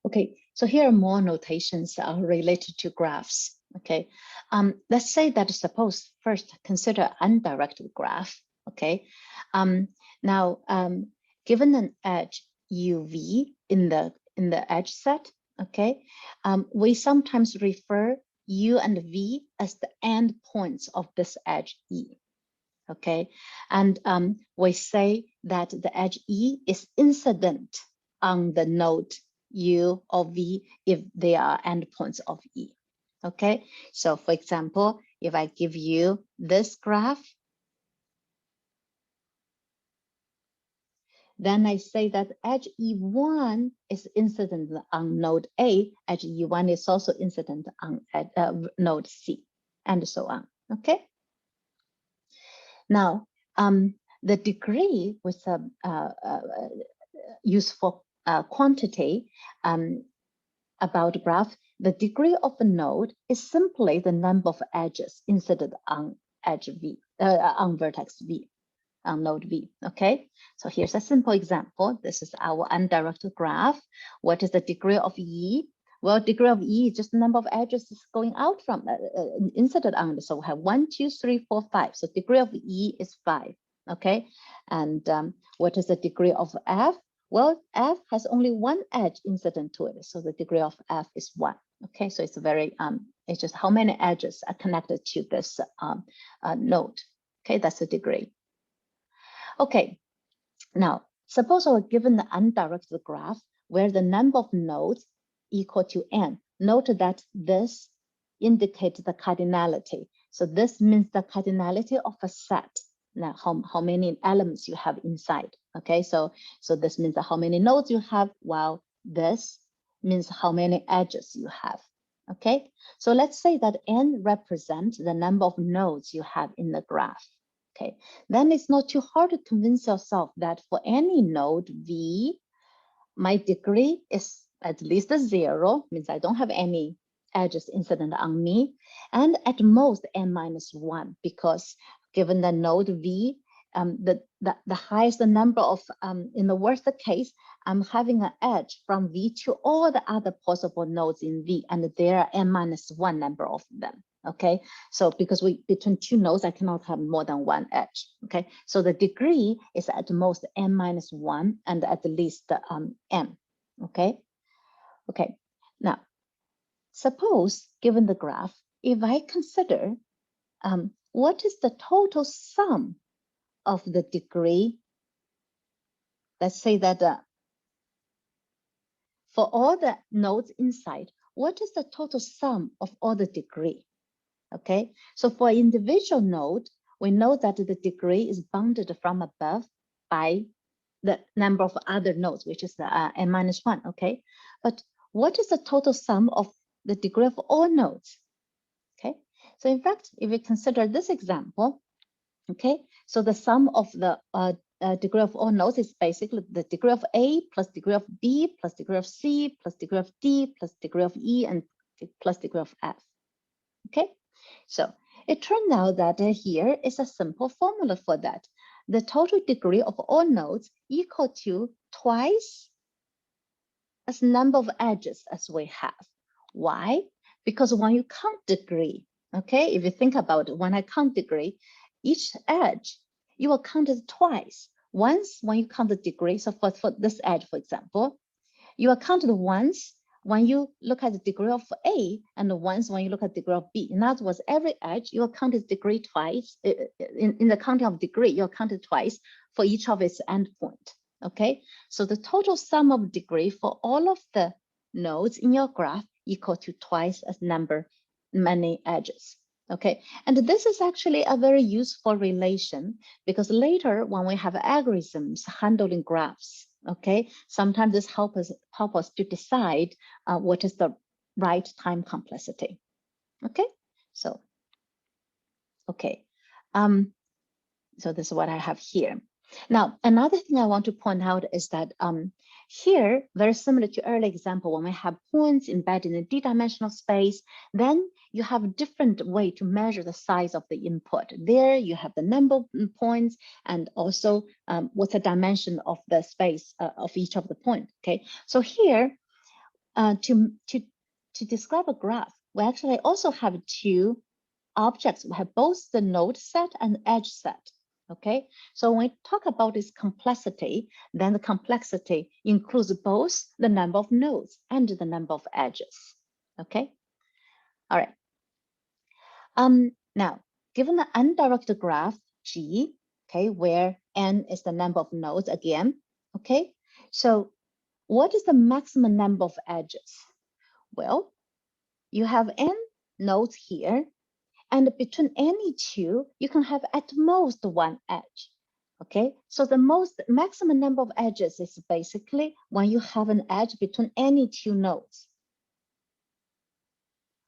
Okay, so here are more notations related to graphs. Okay, let's say that suppose first consider undirected graph. Okay, now given an edge UV in the edge set. Okay, we sometimes refer U and V as the end points of this edge E. Okay, and we say that the edge E is incident on the node U or V if they are endpoints of E. Okay, so for example, if I give you this graph, then I say that edge E1 is incident on node A, edge E1 is also incident on node C, and so on. Okay. Now, the degree with a useful quantity about graph, the degree of a node is simply the number of edges incident on edge V, on vertex V, on node V. Okay, so here's a simple example. This is our undirected graph. What is the degree of E? Well, degree of E is just the number of edges is going out from incident on it. So we have 1, 2, 3, 4, 5. So degree of E is 5. Okay, and what is the degree of F? Well, F has only one edge incident to it, so the degree of F is 1. Okay, so it's very it's just how many edges are connected to this node. Okay, that's the degree. Okay, now suppose we're given the undirected graph where the number of nodes equal to n. Note that this indicates the cardinality. So this means the cardinality of a set. Now, how many elements you have inside. Okay, so this means how many nodes you have, while this means how many edges you have. Okay, so let's say that n represents the number of nodes you have in the graph. Okay, then it's not too hard to convince yourself that for any node V, my degree is at least 0, means I don't have any edges incident on me, and at most n-1, because given the node V, the highest number of, in the worst case, I'm having an edge from V to all the other possible nodes in V, and there are n-1 number of them. Okay, so because between two nodes, I cannot have more than one edge. Okay, so the degree is at most n-1 and at least n. Okay, okay. Now, suppose given the graph, if I consider what is the total sum of the degree, let's say that for all the nodes inside, what is the total sum of all the degree? Okay, so for individual node, we know that the degree is bounded from above by the number of other nodes, which is the n-1, okay? But what is the total sum of the degree of all nodes? Okay, so in fact, if we consider this example, okay, so the sum of the degree of all nodes is basically the degree of A plus degree of B plus degree of C plus degree of D plus degree of E and plus degree of F. Okay, so it turned out that here is a simple formula for that. The total degree of all nodes equal to twice as number of edges as we have. Why? Because when you count degree, okay, if you think about it, when I count degree, each edge, you will count it twice. Once when you count the degree, so for this edge, for example, you will count it once when you look at the degree of A and once when you look at the degree of B. In other words, every edge, you will count its degree twice. In the counting of degree, you'll count it twice for each of its endpoint. Okay, so the total sum of degree for all of the nodes in your graph equal to twice as many edges. Okay, and this is actually a very useful relation because later when we have algorithms handling graphs, okay, sometimes this help us to decide what is the right time complexity. Okay, so okay, so this is what I have here. Now, another thing I want to point out is that here, very similar to earlier example, when we have points embedded in a d-dimensional space, then you have a different way to measure the size of the input. There you have the number of points and also what's the dimension of the space of each of the points. Okay, so here, to describe a graph, we actually also have two objects. We have both the node set and edge set. Okay, so when we talk about this complexity, then the complexity includes both the number of nodes and the number of edges. Okay, all right. Now, given the undirected graph G, okay, where n is the number of nodes again, okay, so what is the maximum number of edges? Well, you have n nodes here, and between any two, you can have at most one edge. Okay, so the maximum number of edges is basically when you have an edge between any two nodes.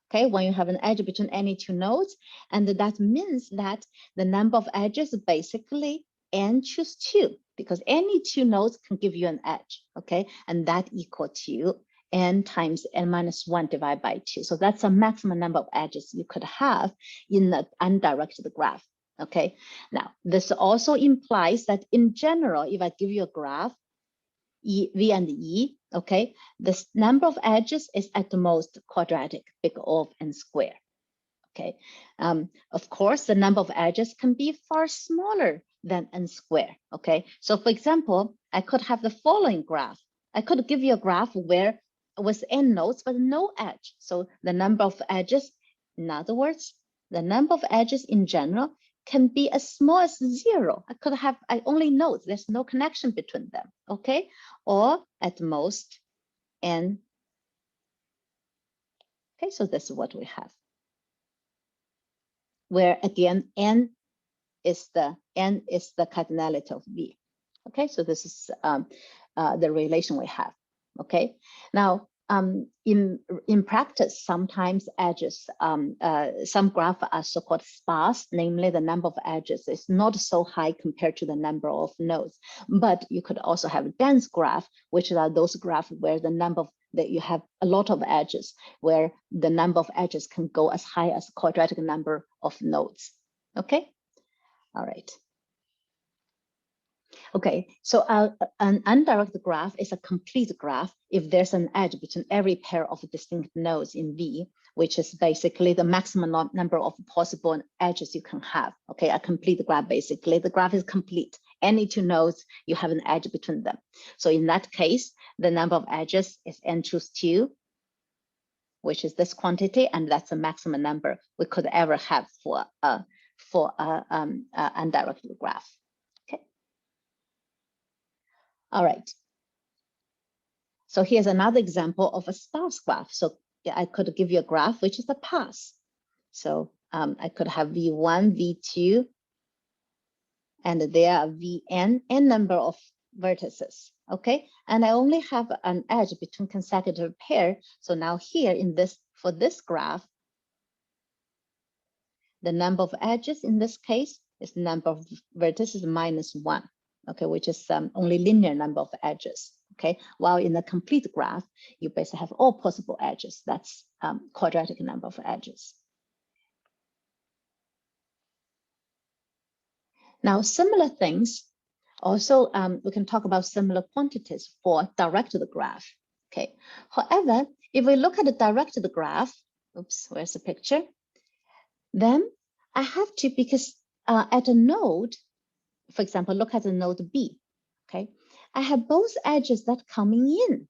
Okay, when you have an edge between any two nodes, and that means that the number of edges basically n choose 2, because any two nodes can give you an edge. Okay, and that equal to n times n minus 1 divided by 2. So that's a maximum number of edges you could have in the undirected graph. Okay, now this also implies that in general, if I give you a graph, V and E, okay, the number of edges is at the most quadratic, big O of n square. Okay, of course, the number of edges can be far smaller than n square. Okay, so for example, I could have the following graph. I could give you a graph where with n nodes but no edge. So the number of edges, in other words, the number of edges in general can be as small as 0. I only nodes, there's no connection between them, okay? Or at most n. Okay, so this is what we have. Where again, n is the cardinality of V. Okay, so this is the relation we have. Okay, now in practice, sometimes edges, some graphs are so-called sparse, namely the number of edges is not so high compared to the number of nodes. But you could also have a dense graph, which are those graphs where the number of that you have a lot of edges, where the number of edges can go as high as quadratic number of nodes. Okay, all right. Okay, so an undirected graph is a complete graph if there's an edge between every pair of distinct nodes in V, which is basically the maximum number of possible edges you can have. Okay, a complete graph, basically. The graph is complete. Any two nodes, you have an edge between them. So in that case, the number of edges is n choose 2, which is this quantity, and that's the maximum number we could ever have for a undirected graph. Okay. All right. So here's another example of a sparse graph. So yeah, I could give you a graph which is a path. So I could have V1, V2, and there are Vn, n number of vertices. Okay, and I only have an edge between consecutive pair. So now here in this, for this graph, the number of edges in this case is the number of vertices minus 1. Okay, which is only linear number of edges. Okay, while in the complete graph, you basically have all possible edges. That's quadratic number of edges. Now, similar things, also we can talk about similar quantities for directed graph. Okay, however, if we look at the directed graph, oops, where's the picture? Then I have to, because at a node, for example, look at the node B, okay? I have both edges that coming in,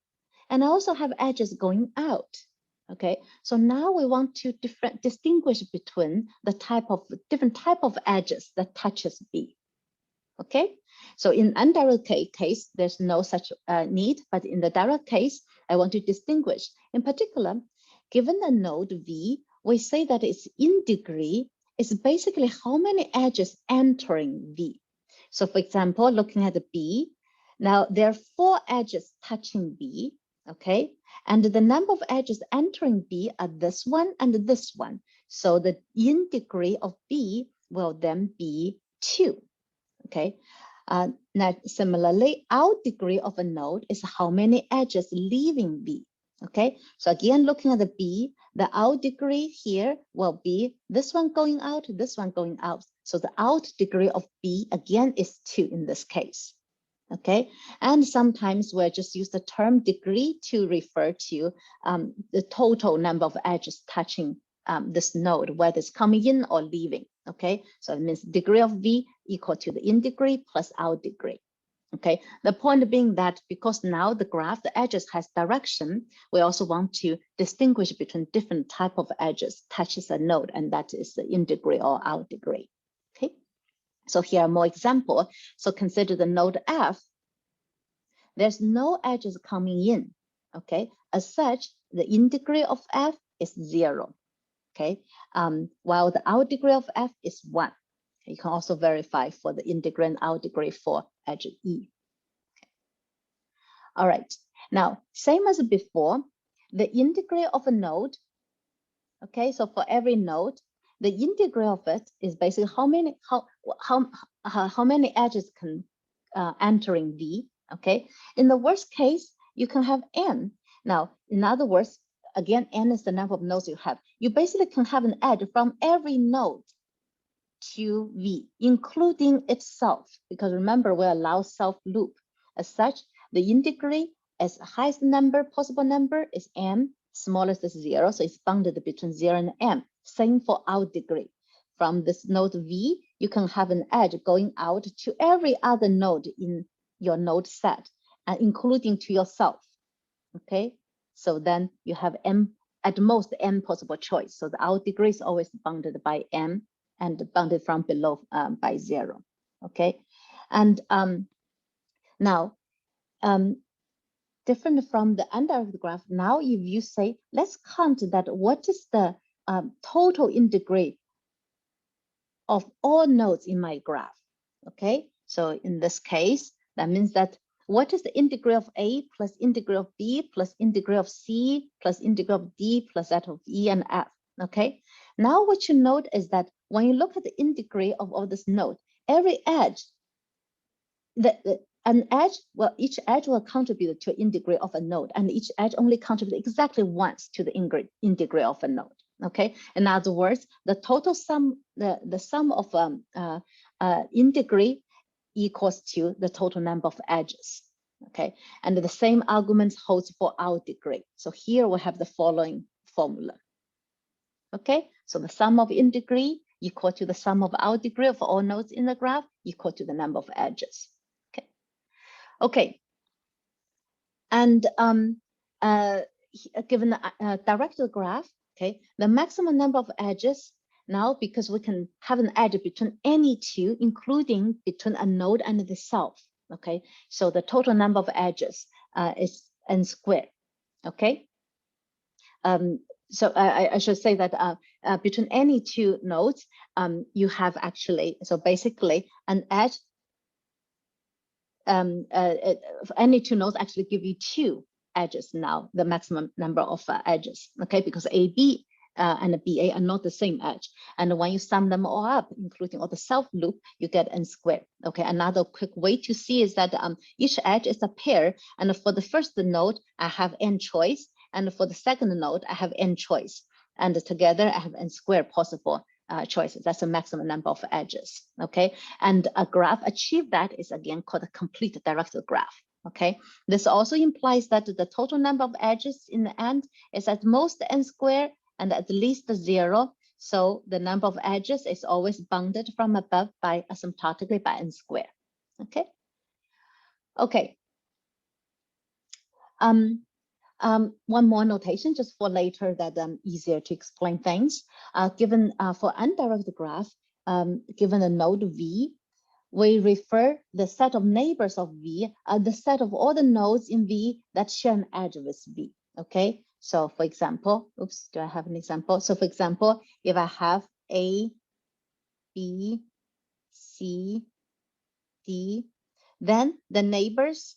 and I also have edges going out, okay? So now we want to distinguish between the different type of edges that touches B, okay? So in undirected case, there's no such need, but in the direct case, I want to distinguish. In particular, given the node V, we say that its in degree is basically how many edges entering V. So for example, looking at the B, now there are 4 edges touching B, okay? And the number of edges entering B are this one and this one. So the in degree of B will then be 2, okay? Now similarly, out degree of a node is how many edges leaving B, okay? So again, looking at the B, the out degree here will be this one going out, this one going out. So the out degree of B again is 2 in this case. Okay, and sometimes we'll just use the term degree to refer to the total number of edges touching this node, whether it's coming in or leaving. Okay, so it means degree of V equal to the in degree plus out degree. Okay, the point being that because now the graph, the edges has direction, we also want to distinguish between different type of edges touches a node, and that is the in degree or out degree. Okay, so here are more examples. So consider the node F. There's no edges coming in. Okay, as such, the in degree of F is 0. Okay, while the out degree of F is 1. You can also verify for the in degree and out degree for edge E. All right, now, same as before, the in degree of a node, okay, so for every node, the in degree of it is basically how many edges can entering V, okay? In the worst case, you can have N. Now, in other words, again, N is the number of nodes you have. You basically can have an edge from every node to V, including itself, because remember, we allow self loop. As such, the in degree as highest number, possible number is M, smallest is 0, so it's bounded between 0 and M. Same for out degree. From this node V, you can have an edge going out to every other node in your node set, and including to yourself, okay? So then you have M, at most M possible choice. So the out degree is always bounded by M and bounded from below by 0, okay? And now, different from the undirected graph, now if you say, let's count that what is the total in degree of all nodes in my graph, okay? So in this case, that means that what is the in degree of A plus in degree of B plus in degree of C plus in degree of D plus that of E and F, okay? Now what you note is that when you look at the in degree of all this node, every edge, an edge, well, each edge will contribute to an in degree of a node, and each edge only contributes exactly once to the in degree of a node. Okay, in other words, the total sum, the sum of in degree equals to the total number of edges. Okay, and the same argument holds for out degree. So here we have the following formula. Okay, so the sum of in degree equal to the sum of out degree of all nodes in the graph equal to the number of edges. Okay, okay, and given the directed graph, okay, the maximum number of edges now, because we can have an edge between any two, including between a node and the self, okay? So the total number of edges is n squared, okay? So I should say that between any two nodes, you have actually, so basically an edge, any two nodes actually give you 2 edges now, the maximum number of edges, okay? Because AB and BA are not the same edge. And when you sum them all up, including all the self loop, you get n squared, okay? Another quick way to see is that each edge is a pair. And for the first node, I have n choice. And for the second node, I have n choice. And together, I have n squared possible choices. That's the maximum number of edges, okay? And a graph achieve that is again called a complete directed graph, okay? This also implies that the total number of edges in the end is at most n squared and at least 0. So the number of edges is always bounded from above by asymptotically by n squared, okay? Okay. One more notation just for later that easier to explain things. Given for undirected graph, given a node V, we refer the set of neighbors of V as the set of all the nodes in V that share an edge with V, okay? So for example, oops, do I have an example? So for example, if I have A, B, C, D, then the neighbors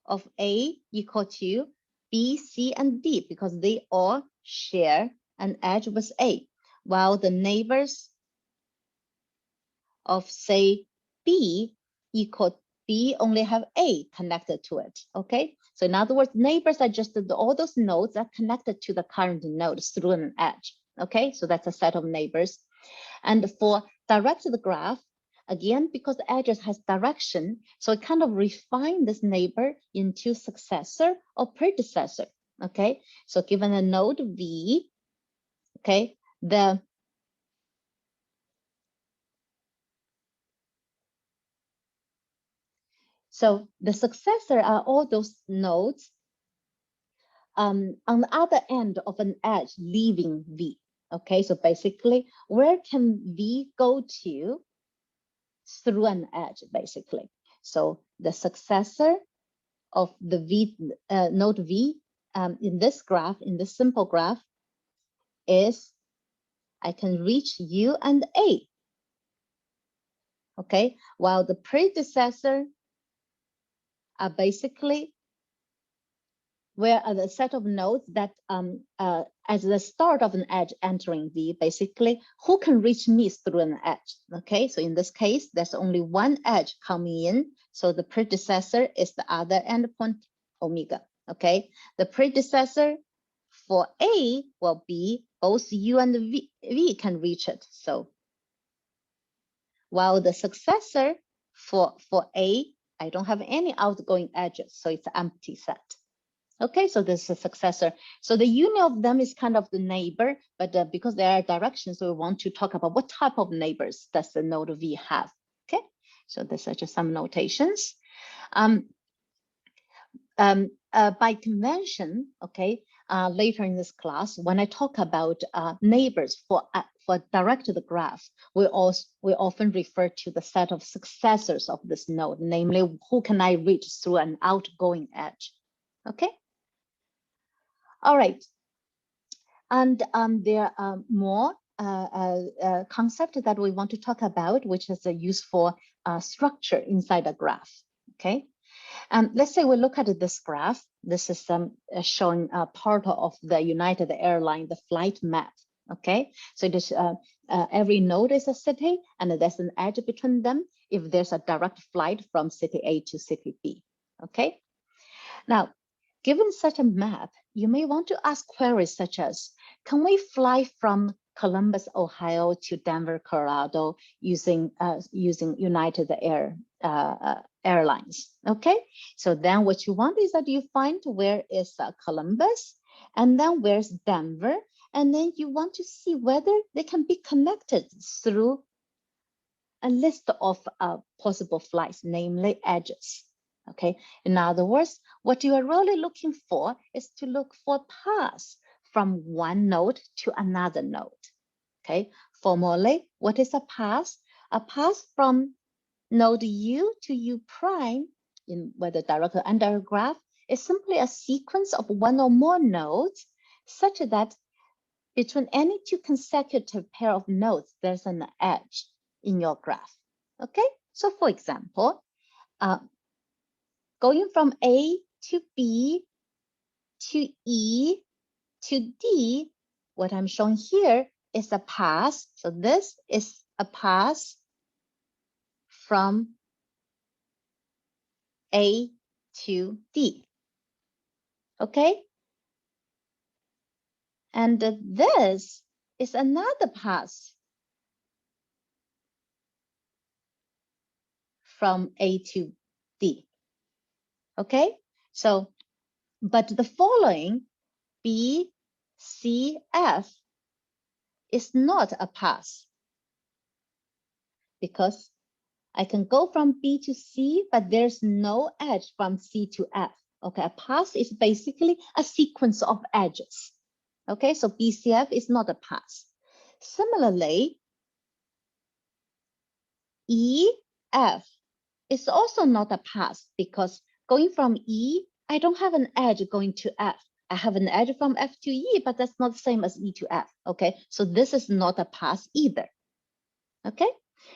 of A equal to B, C, and D because they all share an edge with A, while the neighbors of, say, B equal B only have A connected to it, okay? So in other words, neighbors are just all those nodes are connected to the current node through an edge, okay? So that's a set of neighbors. And for directed graph, again, because the address has direction, so it kind of refine this neighbor into successor or predecessor. Okay, so given a node V, okay, so the successor are all those nodes on the other end of an edge leaving V. Okay, so basically, where can V go to through an edge, basically? So the successor of the V node V in this graph, in this simple graph, is I can reach U and A. Okay, while the predecessor are basically where are the set of nodes that as the start of an edge entering V, basically, who can reach me through an edge? Okay, so in this case, there's only one edge coming in. So the predecessor is the other endpoint, omega. Okay, the predecessor for A will be both U and V can reach it. So while the successor for A, I don't have any outgoing edges, so it's an empty set. Okay, so this is a successor. So the union of them is kind of the neighbor, but because there are directions, so we want to talk about what type of neighbors does the node V have. Okay, so these are just some notations. By convention, okay, later in this class, when I talk about neighbors for directed graph, we often refer to the set of successors of this node, namely who can I reach through an outgoing edge. Okay. All right, and there are more concepts that we want to talk about, which is a useful structure inside a graph. Okay, let's say we look at this graph. This is showing part of the United Airlines, the flight map. Okay, so it is every node is a city, and there's an edge between them if there's a direct flight from city A to city B. Okay, now, given such a map, you may want to ask queries such as, can we fly from Columbus, Ohio to Denver, Colorado using United Airlines? Okay, so then what you want is that you find where is Columbus, and then where's Denver, and then you want to see whether they can be connected through a list of possible flights, namely edges. Okay, in other words, what you are really looking for is to look for paths from one node to another node. Okay, formally, what is a path? A path from node U to U prime, in whether direct or indirect graph, is simply a sequence of one or more nodes such that between any two consecutive pair of nodes, there's an edge in your graph. Okay, so for example, going from A to B to E to D, what I'm showing here is a path. So this is a path from A to D. Okay? And this is another path from A to D. Okay? So, but the following B, C, F is not a path because I can go from B to C, but there's no edge from C to F. Okay, a path is basically a sequence of edges. Okay, so BCF is not a path. Similarly, EF is also not a path because going from E, I don't have an edge going to F. I have an edge from F to E, but that's not the same as E to F. Okay, so this is not a path either. Okay,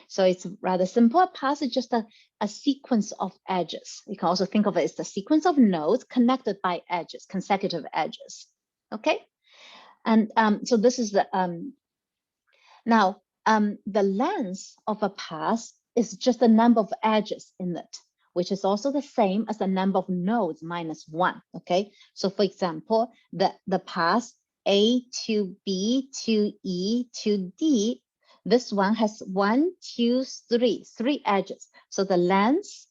so it's rather simple. A path is just a sequence of edges. You can also think of it as the sequence of nodes connected by edges, consecutive edges. Okay, and so this is the now the length of a path is just the number of edges in it, which is also the same as the number of nodes minus 1. Okay, so for example, the path A to B to E to D, This one has 1, 2, 3, 3 edges. So the length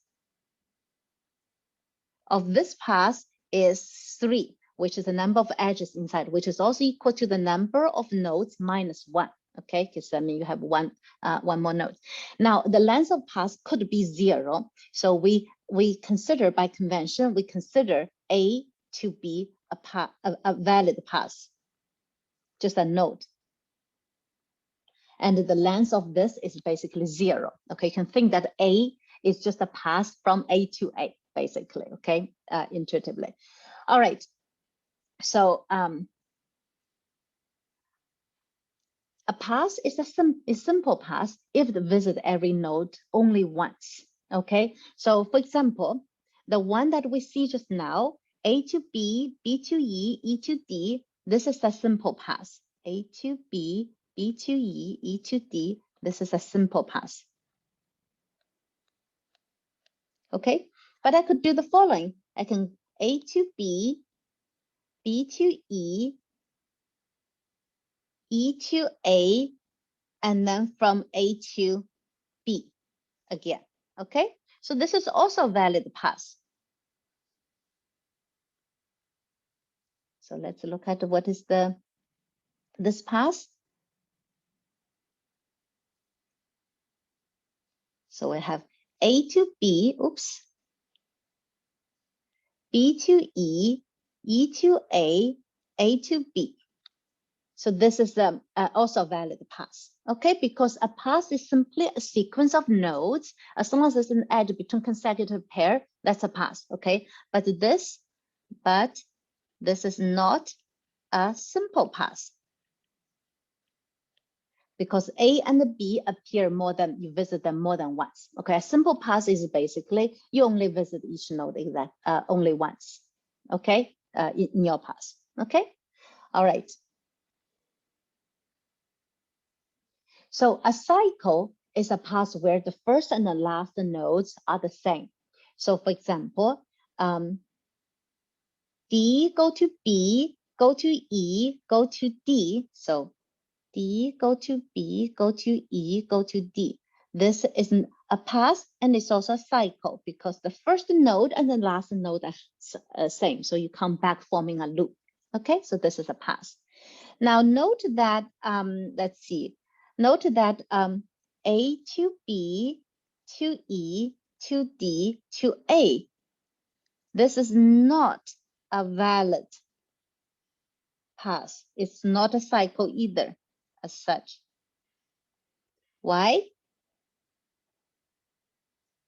of this path is 3, which is the number of edges inside, which is also equal to the number of nodes minus 1. Okay, because I mean you have one more node. Now the length of path could be 0. So we consider, by convention, we consider A to be a valid path, just a node. And the length of this is basically 0. Okay, you can think that A is just a path from A to A, basically, okay, intuitively. All right, so a path is a simple path if it visits every node only once, okay? So for example, the one that we see just now, A to B, B to E, E to D, this is a simple path. A to B, B to E, E to D, this is a simple path. Okay, but I could do the following. I can A to B, B to E, E to A, and then from A to B again. Okay, so this is also a valid path. So let's look at what is this path. So we have A to B, oops, B to E, E to A to B. So this is also a valid path, okay? Because a path is simply a sequence of nodes. As long as there's an edge between consecutive pair, that's a path, okay? But this is not a simple path, because A and B appear you visit them more than once. Okay, a simple path is basically you only visit each node only once. Okay, in your path. Okay, all right. So a cycle is a path where the first and the last nodes are the same. So for example, D go to B, go to E, go to D. So D, go to B, go to E, go to D. This is a path, and it's also a cycle because the first node and the last node are same. So you come back forming a loop. Okay, so this is a path. Now note that, let's see, note that A to B to E to D to A, this is not a valid path. It's not a cycle either as such. Why?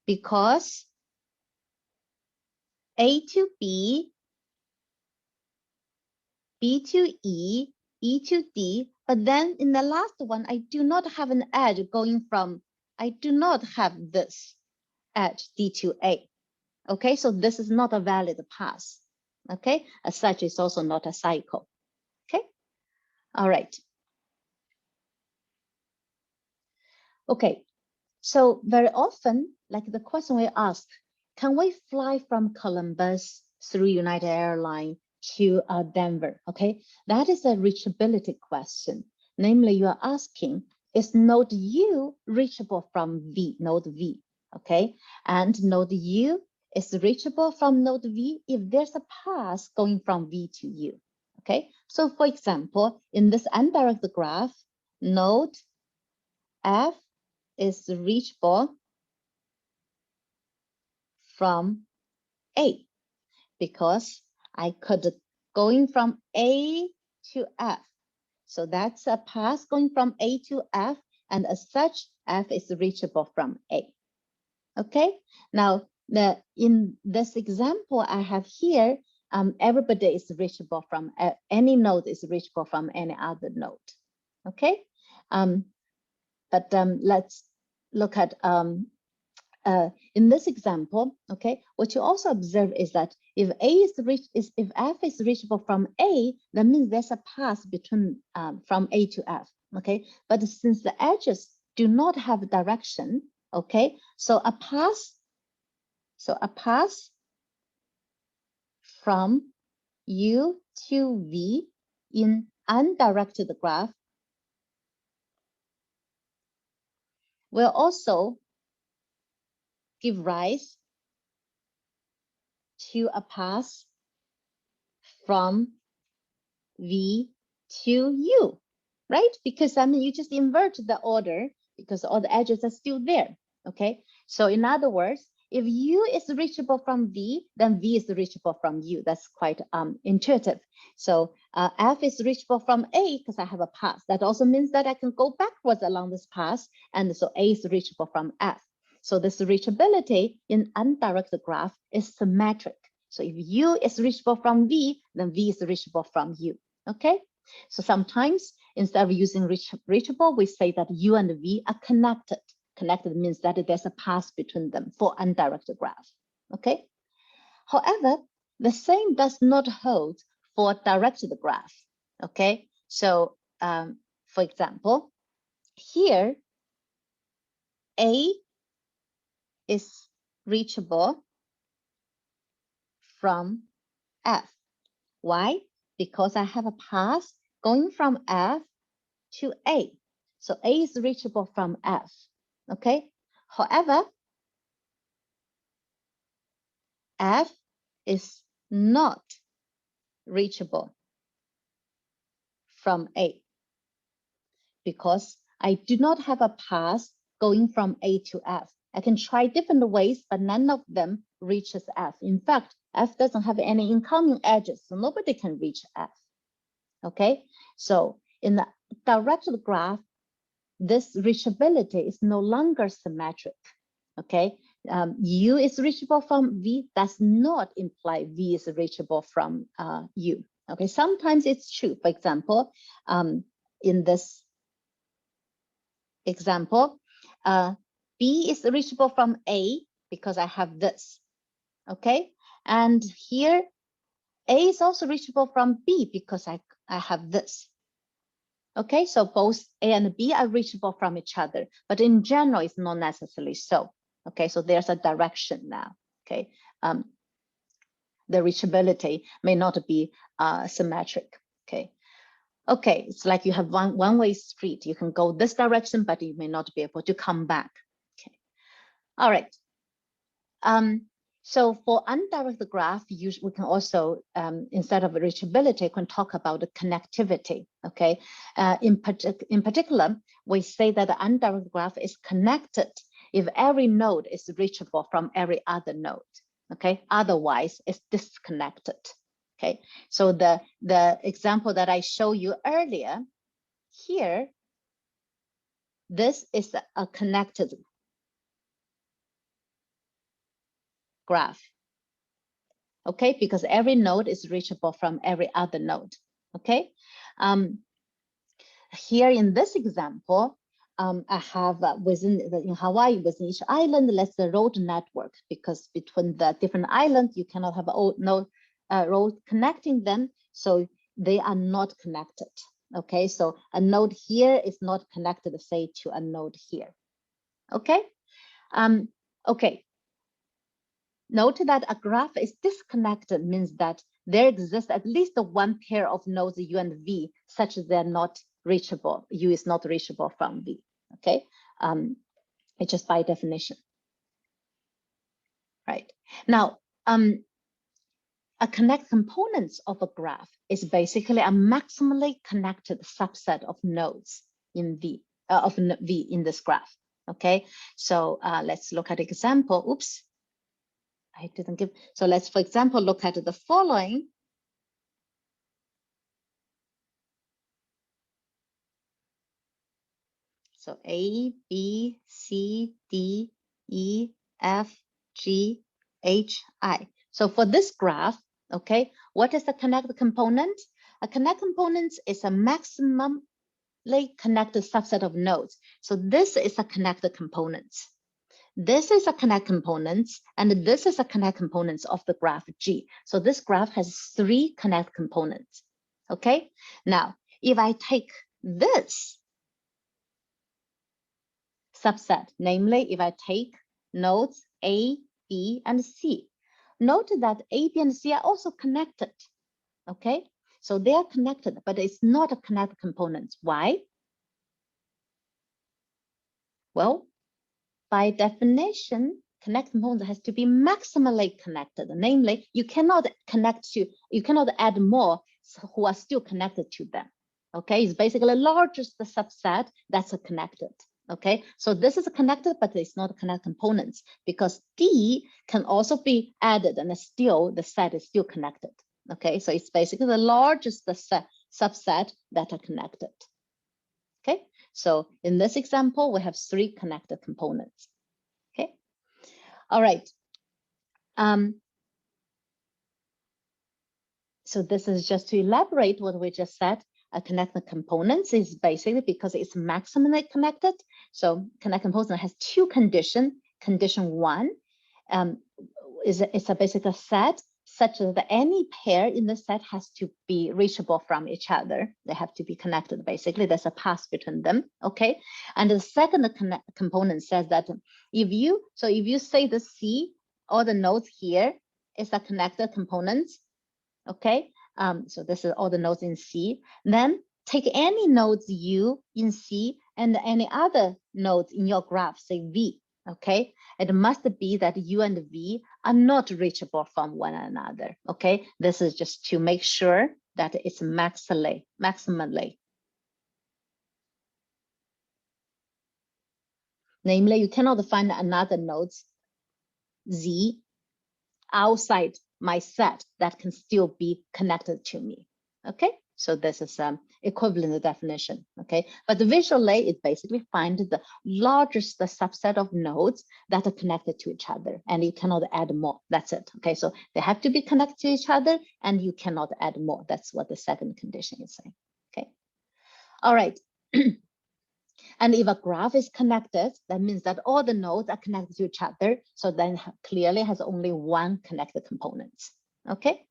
Because A to B, B to E, E to D, but then in the last one, I do not have an edge going from, I do not have this edge D to A. Okay, so this is not a valid path. Okay, as such, it's also not a cycle. Okay, all right. Okay, so very often, like the question we asked, can we fly from Columbus through United Airlines to Denver? Okay, that is a reachability question. Namely, you are asking, is node U reachable from node V? Okay, and node U is reachable from node V if there's a path going from V to U. Okay, so for example, in this undirected graph, node F is reachable from A because I could going from A to F. So that's a path going from A to F, and as such, F is reachable from A. Okay, now in this example I have here, everybody is reachable from any node is reachable from any other node. Okay, but let's look at in this example, okay, what you also observe is that if if F is reachable from A, that means there's a path between from A to F, okay. But since the edges do not have direction, okay, so a path from U to V in undirected graph will also give rise to a path from V to U, right? Because I mean, you just invert the order because all the edges are still there, okay? So in other words, if U is reachable from V, then V is reachable from U. That's quite intuitive. So F is reachable from A because I have a path. That also means that I can go backwards along this path. And so A is reachable from F. So this reachability in undirected graph is symmetric. So if U is reachable from V, then V is reachable from U, okay? So sometimes instead of using reachable, we say that U and V are connected. Connected means that there's a path between them for undirected graph, okay? However, the same does not hold for directed graph, okay? So for example, here, A is reachable from F. Why? Because I have a path going from F to A. So A is reachable from F, okay? However, F is not reachable from A because I do not have a path going from A to F. I can try different ways, but none of them reaches F. In fact, F doesn't have any incoming edges, so nobody can reach F, okay? So in the directed graph, this reachability is no longer symmetric, okay? U is reachable from V does not imply V is reachable from U, okay? Sometimes it's true. For example, in this example, B is reachable from A because I have this, okay? And here, A is also reachable from B because I have this. Okay, so both A and B are reachable from each other, but in general, it's not necessarily so. Okay, so there's a direction now. Okay, the reachability may not be symmetric. Okay, okay, it's like you have one-way street. You can go this direction, but you may not be able to come back. Okay, all right. So for undirected graph, we can also, instead of reachability, can talk about the connectivity, okay? In particular, we say that the undirected graph is connected if every node is reachable from every other node, okay? Otherwise, it's disconnected, okay? So the example that I showed you earlier, here, this is a connected graph. Okay, because every node is reachable from every other node, okay? Here in this example, I have in Hawaii, within each island, let's the road network, because between the different islands, you cannot have a road connecting them, so they are not connected, okay? So a node here is not connected, say, to a node here, okay? Okay. Note that a graph is disconnected means that there exists at least one pair of nodes U and V such that they're not reachable. U is not reachable from V, okay? It's just by definition, right? Now, a connect components of a graph is basically a maximally connected subset of nodes in V, of V in this graph, okay? So let's look at example, oops. I didn't give, so let's, for example, look at the following. So A, B, C, D, E, F, G, H, I. So for this graph, okay, what is the connected component? A connect component is a maximally connected subset of nodes. So this is a connected component. This is a connect component, and this is a connect component of the graph G. So this graph has 3 connect components, okay? Now, if I take this subset, namely, if I take nodes A, B, and C, note that A, B, and C are also connected, okay? So they are connected, but it's not a connect component. Why? Well, by definition, connected components has to be maximally connected. Namely, you cannot add more who are still connected to them. Okay, it's basically the largest subset that's connected. Okay, so this is connected, but it's not connected components because D can also be added and still the set is still connected. Okay, so it's basically the largest subset that are connected. Okay, so in this example, we have 3 connected components. Okay, all right. So this is just to elaborate what we just said. Connected components is basically because it's maximally connected. So connected component has 2 conditions. Condition 1 is a basic set such that any pair in the set has to be reachable from each other. They have to be connected. Basically, there's a path between them. Okay, and the second component says that if you say the C, all the nodes here is a connected component. Okay, so this is all the nodes in C. Then take any nodes U in C and any other nodes in your graph, say V. Okay, it must be that U and V are not reachable from one another. Okay, this is just to make sure that it's maximally. Namely, you cannot find another nodes Z outside my set that can still be connected to me. Okay, so this is equivalent definition. Okay, but visually it basically finds the largest subset of nodes that are connected to each other, and you cannot add more. That's it. Okay, so they have to be connected to each other, and you cannot add more. That's what the second condition is saying. Okay, all right. And if a graph is connected, that means that all the nodes are connected to each other. So then clearly has only one connected component. Okay.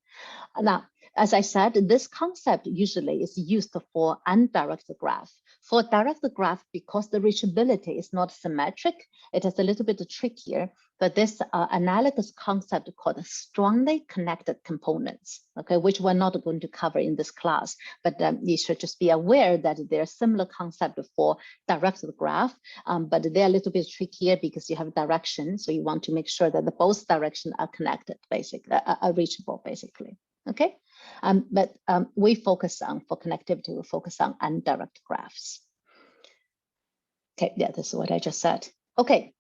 Now, as I said, this concept usually is used for undirected graph. For directed graph, because the reachability is not symmetric, it is a little bit trickier. But this analogous concept called strongly connected components, okay, which we're not going to cover in this class, but you should just be aware that there's similar concept for directed graph, but they're a little bit trickier because you have direction, so you want to make sure that the both directions are connected, basically, are reachable, basically. Okay, but we focus on, for connectivity, we focus on undirected graphs. Okay, yeah, this is what I just said. Okay,